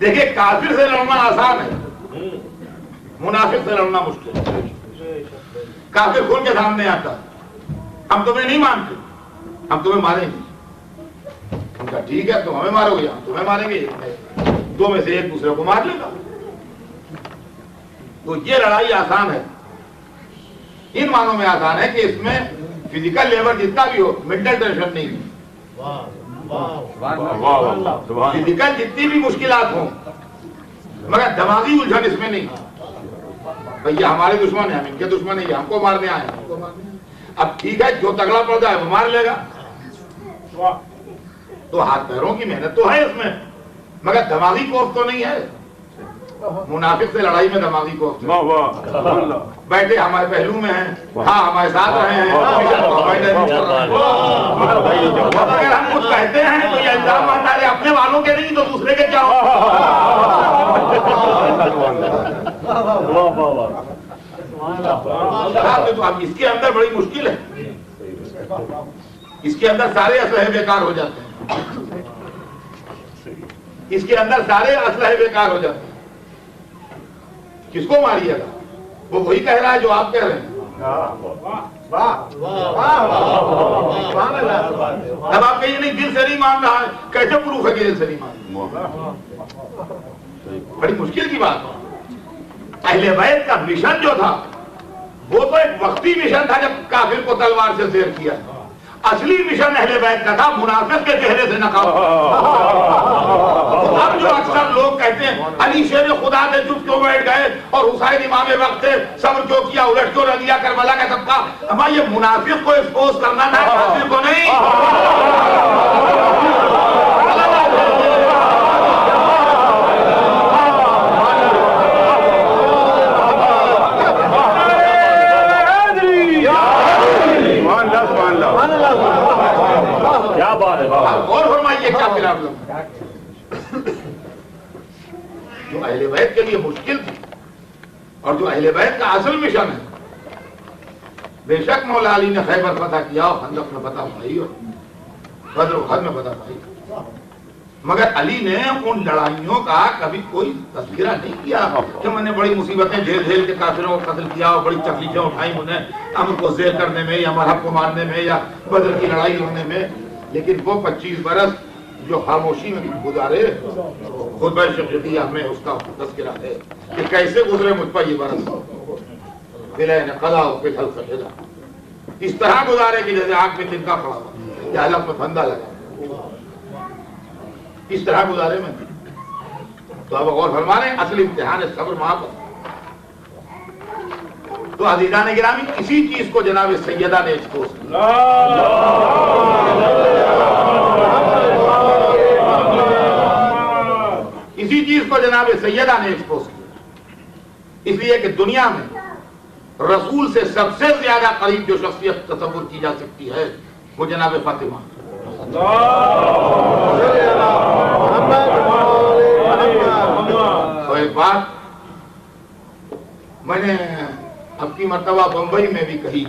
دیکھیں کافر سے لڑنا آسان ہے، منافق سے لڑنا مشکل ہے۔ کافر کھل کے سامنے آتا ہم تمہیں نہیں مانتے، ہم تمہیں ماریں گے، ہم کہا ٹھیک ہے تم ہمیں مارو گے ہم تمہیں ماریں گے، دو میں سے ایک دوسرے کو مار لے گا۔ تو یہ لڑائی آسان ہے، ان معنوں میں آسان ہے کہ اس میں فزیکل لیبر جتنا بھی ہو، مینٹل ٹینشن نہیں ہے، فزیکل جتنی بھی مشکلات ہوں مگر دماغی الجھن اس میں نہیں۔ بھئی ہمارے دشمن ہیں، ہم ان کے دشمن ہیں، یہ ہم کو مارنے آئے ہیں۔ اب ٹھیک ہے جو تگڑا پڑ جائے وہ مار لے گا، تو ہاتھ پیروں کی محنت تو ہے اس میں مگر دماغی کوف تو نہیں ہے۔ منافق سے لڑائی میں دماغی کوف بیٹھے ہمارے پہلو میں ہیں، ہاں ہمارے ساتھ رہے ہیں، اگر ہم کچھ کہتے ہیں تو یہ الزام آتا ہے اپنے والوں کے نہیں تو دوسرے کے کیا ہو۔ اب اس کے اندر بڑی مشکل ہے، اس کے اندر سارے اسلحے بیکار ہو جاتے ہیں، اس کے اندر سارے اسلحے بیکار ہو جاتے ہیں۔ کس کو ماریے گا؟ وہ وہی کہہ رہا ہے جو آپ کہہ رہے ہیں۔ اب آپ کہیں نہیں دل سے نہیں مان رہا ہے، کیسے پروف ہے کہ دل سے نہیں مان رہا؟ بڑی مشکل کی بات ہے۔ اہل بیت کا مشن جو تھا وہ تو ایک وقتی مشن تھا جب کافر کو تلوار سے زیر کیا، اصلی مشن اہل بیت کا تھا منافق کے چہرے سے نقاب۔ اب جو اکثر لوگ کہتے ہیں علی شیر خدا سے چپ کیوں بیٹھ گئے اور حسین امام وقت تھے، صبر کیوں کیا، الٹ کیوں رہ گیا کربلا کا طبقہ، اما یہ منافق کو ایکسپوز کرنا تھا، کافر کو نہیں۔ اور فرمائیے کیا پرابلم جو اہل بیت کے لیے مشکل تھی اور جو اہل بیت کا اصل مشن ہے۔ بے شک مولا علی نے خیبر فتح کیا اور خندق میں فتح پائی اور بدر و احد میں فتح پائی، مگر علی نے ان لڑائیوں کا کبھی کوئی تذکرہ نہیں کیا کہ میں نے بڑی مصیبتیں جھیل جھیل کے کافروں کو قتل کیا اور بڑی تکلیفیں اٹھائی انہیں امر کو زیر کرنے میں یا مرحب کو مارنے میں یا بدر کی لڑائی لڑنے میں، لیکن وہ 25 برس جو خاموشی میں گزارے خطبہ شفیعیہ میں اس کا تذکرہ ہے کہ کیسے گزرے مجھ پر یہ برس، بلین قضا و قتل سجدہ، اس طرح گزارے کہ جیسے آنکھ میں تنکا پڑا ہوا یا حلق میں پھندا لگا، اس طرح گزارے میں۔ تو اب غور فرما رہے ہیں اصل امتحان ہے صبر وہاں پر۔ تو عزیزان گرامی اسی چیز کو جناب سیدہ نے ایکسپوز کیا، اسی چیز کو جناب سیدہ نے ایکسپوز کیا، اس لیے کہ دنیا میں رسول سے سب سے زیادہ قریب جو شخصیت تصور کی جا سکتی ہے وہ جناب فاطمہ۔ تو ایک بات میں نے اب کی مرتبہ بمبئی میں بھی کہی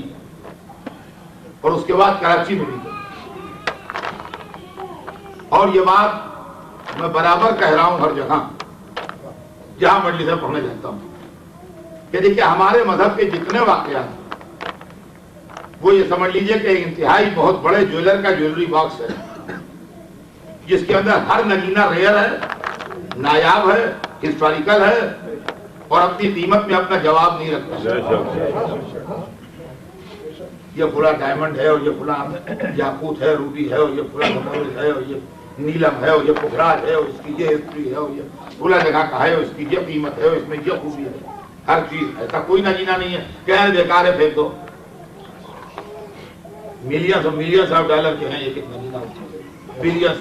اور اس کے بعد کراچی میں بھی کہی، اور یہ بات میں برابر کہہ رہا ہوں ہر جگہ جہاں مجلسیں پڑھنے جاتا ہوں کہ دیکھیں ہمارے مذہب کے جتنے واقعات وہ یہ سمجھ لیجئے کہ انتہائی بہت بڑے جویلر کا جویلری باکس ہے جس کے اندر ہر نگینہ ریئر ہے، نایاب ہے، ہسٹوریکل ہے اور اپنی قیمت میں اپنا جواب نہیں رکھتا۔ یہ فلاں ڈائمنڈ ہے اور یہ فلاں یاقوت ہے، روبی ہے اور یہ فلاں زمرد ہے اور یہ نیلم ہے اور یہ پخراج ہے اور اس کی یہ ہسٹری ہے اور یہ فلاں جگہ کا ہے اور اس کی یہ قیمت ہے اور اس میں یہ خوبی ہے، ہر چیز۔ ایسا کوئی نگینہ نہیں ہے کہ بیکار ہے پھینک دو، ملینز آف ڈالر کے ہیں ایک ایک نگینہ، بلینز۔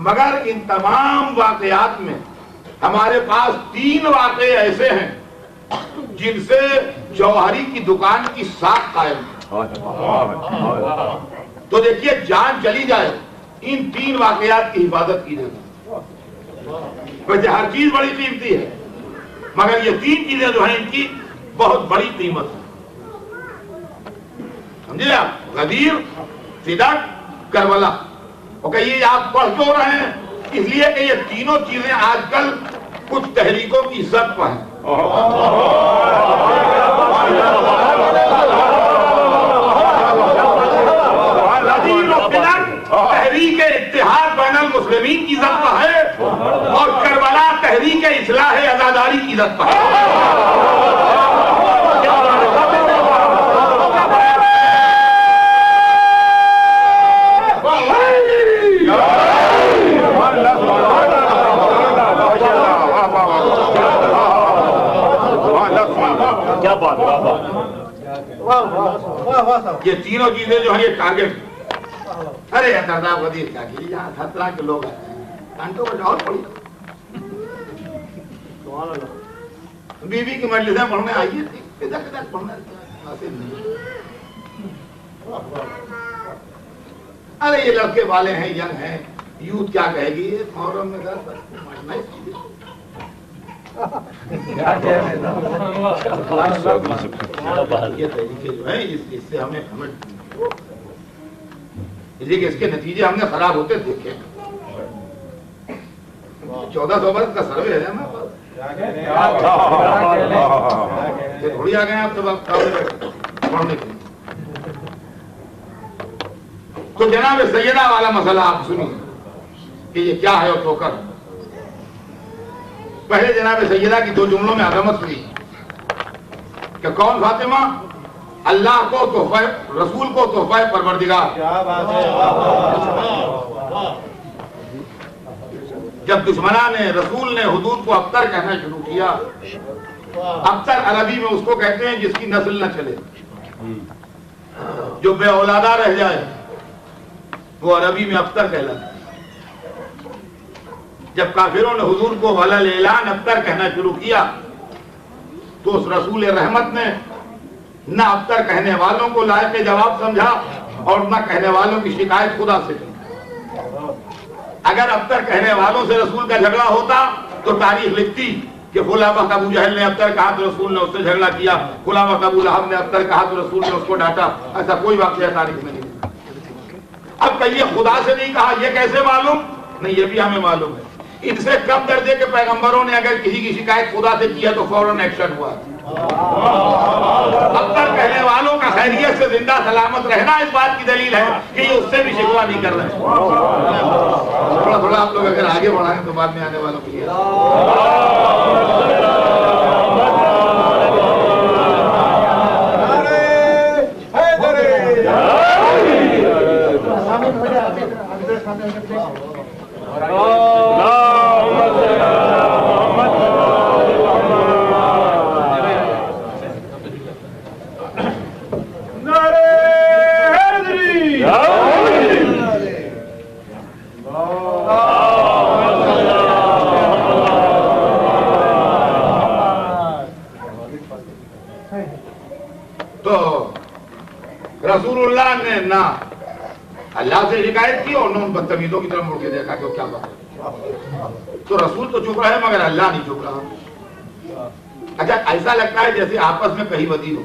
مگر ان تمام واقعات میں ہمارے پاس 3 واقعے ایسے ہیں جن سے جوہری کی دکان کی ساکھ قائم ہے۔ تو دیکھیے جان چلی جائے ان 3 واقعات کی حفاظت کی جائے، ویسے ہر چیز بڑی قیمتی ہے مگر یہ 3 چیزیں جو ہیں ان کی بہت بڑی قیمت ہے، سمجھے آپ؟ غدیر، صدق، کربلا۔ اور کہیے آپ پڑھ کیوں رہے ہیں؟ اس لیے کہ یہ تینوں چیزیں آج کل کچھ تحریکوں کی عزت پر ہیں. تحریک اتحاد بین المسلمین کی عزت پر ہے اور کربلا تحریک اصلاح عزاداری کی عزت پر ہے. کیا بات. یہ تینوں چیزیں جو ہیں یہ ٹارگٹ. ارے درداب غدیر کیا کی یہاں ہر طرح کے لوگ آتے ہیں. گھنٹوں کو جاؤ پڑی بیوی کی مجلسیں پڑھنے آئیے تھی کدھر کدھر پڑھنا ناصب نہیں. ارے یہ لڑکے والے ہیں ینگ ہیں یوتھ کیا کہے گی یہ محرم میں گھر پر ماننا ہی چاہیے. یہ طریقے جو ہیں اس سے ہمیں اس کے نتیجے ہم نے خراب ہوتے دیکھے. 1400 برس کا سروے ہے نا تھوڑی آ گئے آپ سب پڑھنے کے لیے. تو جناب سیدہ والا مسئلہ آپ سنیے کہ یہ کیا ہے اور تو کر. پہلے جناب سیدہ کی 2 جملوں میں عظمت سنی کہ کون فاطمہ؟ اللہ کو تحفہ رسول کو تحفہ پروردگار. جب دشمنان نے رسول نے حضور کو ابتر کہنا شروع کیا. ابتر عربی میں اس کو کہتے ہیں جس کی نسل نہ چلے, جو بے اولادہ رہ جائے وہ عربی میں ابتر کہلاتا ہے. جب کافروں نے حضور کو ولل اعلان ابتر کہنا شروع کیا تو اس رسول رحمت نے نہ ابتر کہنے والوں کو لائق جواب سمجھا اور نہ کہنے والوں کی شکایت خدا سے کی. اگر ابتر کہنے والوں سے رسول کا جھگڑا ہوتا تو تاریخ لکھتی کہ فلاں وقت ابو جہل نے ابتر کہا تو رسول نے اس سے جھگڑا کیا, فلاں وقت ابو لہب نے ابتر کہا تو رسول نے اس کو ڈانٹا. ایسا کوئی واقعہ تاریخ میں نہیں. اب کہیے خدا سے نہیں کہا, یہ کیسے معلوم؟ نہیں, یہ بھی ہمیں معلوم ہے. ان سے کم درجے کے پیغمبروں نے اگر کسی کی شکایت خدا سے کی ہے تو فوراً ایکشن ہوا. اب تک کہنے والوں کا خیریت سے زندہ سلامت رہنا اس بات کی دلیل ہے کہ یہ اس سے بھی شکوہ نہیں کر رہے. تھوڑا تھوڑا آپ لوگ اگر آگے بڑھائیں تو بعد میں آنے والوں کے لیے رسول اللہ نے نہ اللہ سے شکایت کی اور نہ ان بدتمیزوں کی طرف مڑ کے دیکھا کہ وہ کیا بات ہے. تو رسول تو چپ رہے مگر اللہ نہیں چپ رہا. اچھا ایسا لگتا ہے جیسے آپس میں کہیں بدی ہو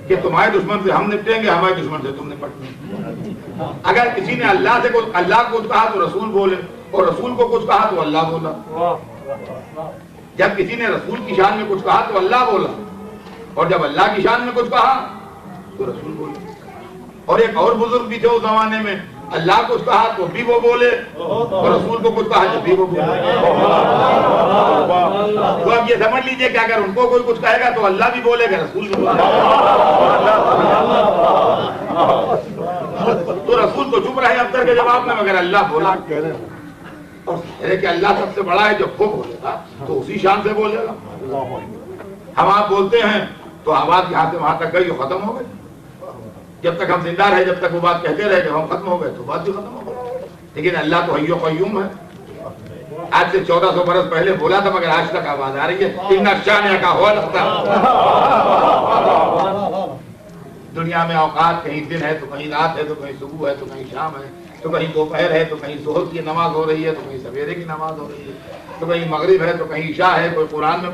کہ تمہارے دشمن سے ہم نپٹیں گے, ہمارے دشمن سے تم نپٹیں گے. اگر کسی نے اللہ کو کچھ کہا تو رسول بولے اور رسول کو کچھ کہا تو اللہ بولا. جب کسی نے رسول کی شان میں کچھ کہا تو اللہ بولا اور جب اللہ کی شان میں کچھ کہا تو رسول بولے. اور ایک اور بزرگ بھی تھے اس زمانے میں, اللہ کچھ کہا تو بھی وہ بولے اور رسول کو کچھ کہا تو بھی وہ بولے. تو اب یہ سمجھ لیجئے کہ اگر ان کو کوئی کچھ کہے گا تو اللہ بھی بولے گا, رسول بھی بولے گا. تو رسول تو چپ رہے ابتر کے جواب میں مگر اللہ بولا. اور کہ اللہ سب سے بڑا ہے, جب وہ بولے گا تو اسی شان سے بولے گا. ہم آپ بولتے ہیں تو آواز یہاں سے وہاں تک گئی تو ختم ہو گئی. جب تک ہم زندہ رہے, جب تک وہ بات کہتے رہے, جب ہم ختم ہو گئے تو بات بھی ختم ہو گئی. لیکن اللہ تو حی و قیوم ہے. آج سے 1400 برس پہلے بولا تھا مگر آج تک آواز آ رہی ہے. ان شانہ کا ہوا لگتا. دنیا میں اوقات کہیں دن ہے تو کہیں رات ہے تو کہیں صبح ہے تو کہیں شام ہے تو کہیں دوپہر ہے تو کہیں ظہر کی نماز ہو رہی ہے تو کہیں سویرے کی نماز ہو رہی ہے تو کہیں مغرب ہے تو کہیں عشاء ہے. کوئی قرآن میں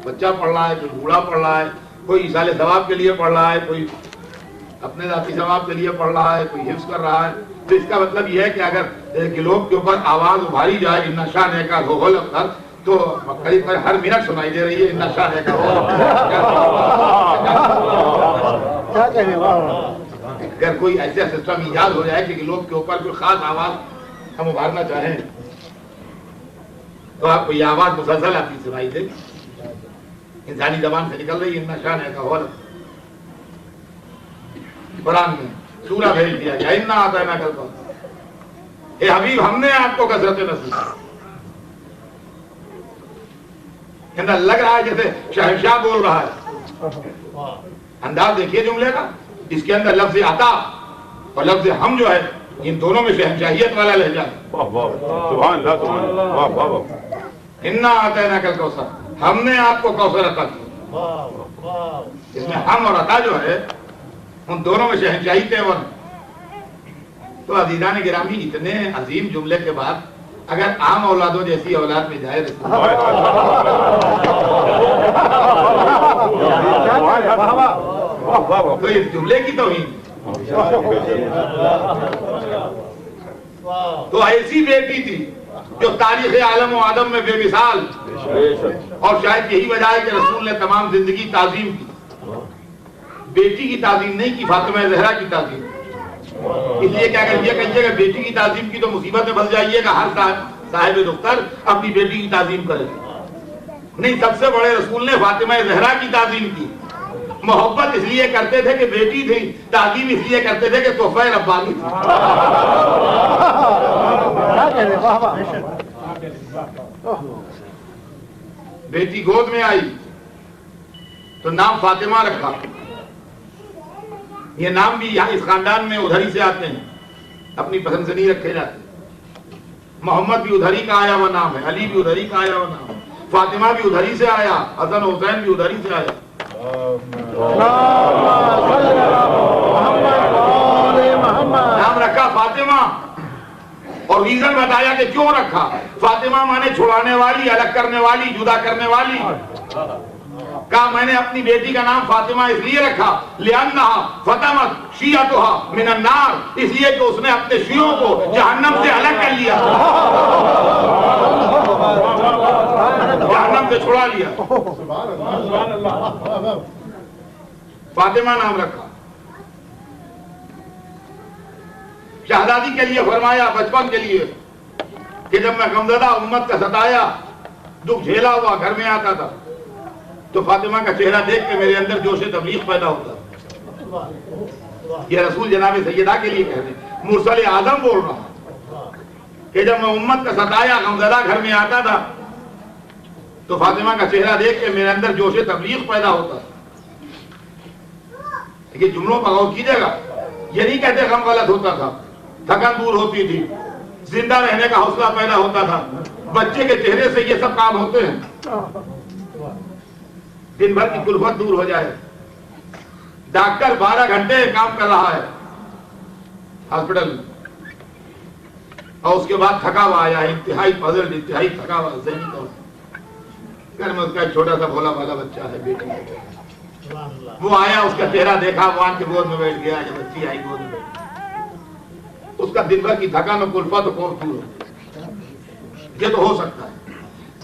بچہ پڑھ رہا ہے, کوئی بوڑھا پڑھ رہا ہے, کوئی ایصال ثواب کے لیے پڑھ رہا ہے, کوئی اپنے ذاتی ثواب کے لیے پڑھ رہا ہے, کوئی حفظ کر رہا ہے. تو اس کا مطلب یہ ہے کہ اگر گلوب کے اوپر آواز ابھاری جائے ان شان کا ہول اختر تو قریب ہر منٹ سنائی دے رہی ہے ان شان کا اگر کوئی ایسا سسٹم ایجاد ہو جائے کہ گلوب کے اوپر کوئی خاص آواز ہم ابھارنا چاہیں تو آپ کو یہ آواز مسلسل آپ کی سنائی دے انسانی زبان سے نکل رہی ہے ان شان کا ہول قرآن میں سورہ بھیج دیا گیا انا اعطیناک الکوثر اے حبیب ہم نے آپ کو کثرت نصیب اندر لگ رہا ہے جیسے شہنشاہ بول رہا ہے انداز دیکھیے جملے کا اس کے اندر لفظ عطا اور لفظ ہم جو ہے ان دونوں میں شہنشاہیت والا لہجہ ہے سبحان اللہ سبحان اللہ واہ واہ واہ انا اعطیناک الکوثر ہم نے آپ کو کوثر عطا کیا اس میں ہم اور عطا جو ہے ان دونوں میں شہنشاہی تیور تو عزیزان گرامی اتنے عظیم جملے کے بعد اگر عام اولادوں جیسی اولاد میں جائے تو اس جملے کی توہین تو ایسی بیٹی تھی جو تاریخ عالم و آدم میں بے مثال اور شاید یہی وجہ ہے کہ رسول نے تمام زندگی تعظیم کی بیٹی کی تعظیم نہیں کی فاطمہ زہرا کی تعظیم اس لیے کہ اگر یہ کہیے کہ بیٹی کی تعظیم کی تو مصیبت میں پھنس جائیے گا ہر صاحب دختر اپنی بیٹی کی تعظیم کرے نہیں سب سے بڑے رسول نے فاطمہ زہرا کی تعظیم کی محبت اس لیے کرتے تھے کہ بیٹی تھی تعظیم اس لیے کرتے تھے کہ تحفہ ربانی تھی بیٹی گود میں آئی تو نام فاطمہ رکھا یہ نام بھی یہاں اس خاندان میں ادھر ہی سے آتے ہیں اپنی پسند سے نہیں رکھے جاتے محمد بھی ادھر ہی کا آیا ہوا نام ہے علی بھی ادھر ہی کا آیا ہوا نام ہے فاطمہ بھی ادھر ہی سے آیا حسن حسین بھی ادھر ہی سے آیا نام رکھا فاطمہ اور ریزن بتایا کہ کیوں رکھا فاطمہ مانے چھڑانے والی الگ کرنے والی جدا کرنے والی کہا میں نے اپنی بیٹی کا نام فاطمہ اس لیے رکھا لِأَنَّهَا فَتَمَتْ شِيَعَتُهَا مِنَ النَّارِ اس لیے کہ اس نے اپنے شیعوں کو جہنم سے الگ کر لیا جہنم سے چھڑا لیا فاطمہ نام رکھا شہزادی کے لیے فرمایا بچپن کے لیے کہ جب میں غمزدہ امت کا ستایا دکھ جھیلا ہوا گھر میں آتا تھا تو فاطمہ کا چہرہ دیکھ کے میرے اندر جوش تبلیغ پیدا ہوتا یہ رسول جناب سیدہ کے لیے کہہ رہے ہیں مرسل اعظم بول رہا کہ جب میں امت کا ستایا غمزدہ گھر میں آتا تھا تو فاطمہ کا چہرہ دیکھ کے میرے اندر جوش تبلیغ پیدا ہوتا لیکن جملوں پر غور کیجئے گا یہ نہیں کہتے غم غلط ہوتا تھا تھکن دور ہوتی تھی زندہ رہنے کا حوصلہ پیدا ہوتا تھا بچے کے چہرے سے یہ سب کام ہوتے ہیں دن بھر کی کلفت دور ہو جائے ڈاکٹر 12 گھنٹے کام کر رہا ہے ہاسپٹل میں اور اس کے بعد تھکا ہوا آیا انتہائی پزل انتہائی تھکا ہوا ذہنی طور گھر میں اس کا ایک چھوٹا سا بھولا بھالا بچہ ہے بیٹی وہ آیا اس کا چہرہ دیکھا وہ آن کے گود میں بیٹھ گیا جب بچی آئی گود میں بیٹھ اس کا دن بھر کی تھکان و کلفت دور ہو یہ تو ہو سکتا ہے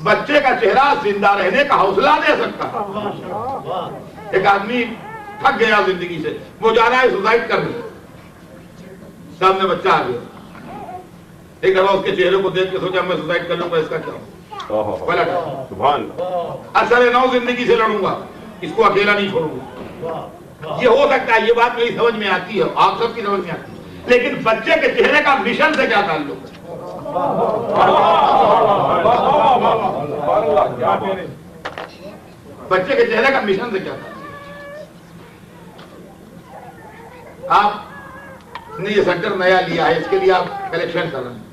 بچے کا چہرہ زندہ رہنے کا حوصلہ دے سکتا ہے ایک آدمی تھک گیا زندگی سے وہ جا رہا ہے سوسائڈ کرنے سامنے بچہ آ گیا ایک دفعہ اس کے چہرے کو دیکھ کے سوچا میں سوسائڈ کر لوں گا اس کا کیا اثر نو زندگی سے لڑوں گا اس کو اکیلا نہیں چھوڑوں گا یہ ہو سکتا ہے یہ بات میری سمجھ میں آتی ہے آپ سب کی سمجھ میں آتی ہے لیکن بچے کے چہرے کا مشن سے کیا تعلق ہے بچے کے چہرے کا مشن سے کیا تھا آپ نے یہ سینٹر نیا لیا ہے اس کے لیے آپ کلیکشن کر رہے ہیں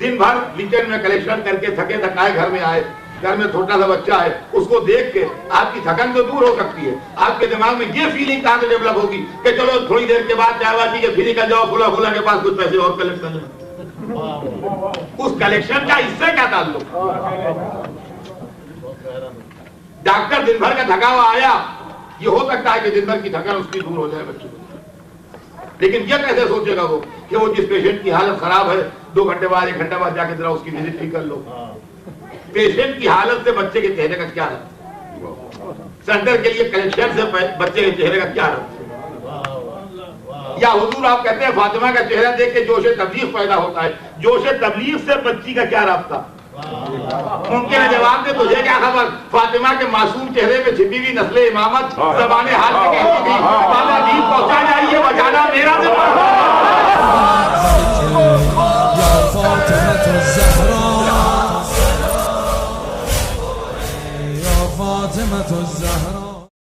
دن بھر ویکینڈ میں کلیکشن کر کے تھکے تھکائے گھر میں آئے گھر میں چھوٹا سا بچہ ہے اس کو دیکھ کے آپ کی تھکن تو دور ہو سکتی ہے آپ کے دماغ میں یہ فیلنگ کہاں سے ڈیولپ ہوگی کہ چلو تھوڑی دیر کے بعد چائے واچی کے پھر نکل جاؤ کھلا کھلا کے پاس کچھ پیسے اور کلیکٹ کر لیں اس کلیکشن کا اس سے کیا تعلق ڈاکٹر دن بھر کا تھکا ہوا آیا یہ ہو سکتا ہے کہ دن بھر کی تھکن اس کی دور ہو جائے بچے کو لیکن یہ کیسے سوچے گا وہ کہ وہ جس پیشنٹ کی حالت خراب ہے 2 گھنٹے بعد 1 گھنٹے بعد جا کے ذرا اس کی وزٹ بھی کر لو. پیشنٹ کی حالت سے بچے کے چہرے کا کیا ربط؟ سینٹر کے لیے کلیکشن سے بچے کے چہرے کا کیا ربط؟ یا حضور آپ کہتے ہیں فاطمہ کا چہرہ دیکھ کے جوش تبلیغ پیدا ہوتا ہے، جوش تبلیغ سے بچی کا کیا رابطہ؟ ممکن ہے جواب دے تجھے کیا خبر؟ فاطمہ کے معصوم چہرے پہ چھپی ہوئی نسل امامت زبان حال میں کہتی تھی بابا دین پہنچا جائیے بچانا میرا ذمہ.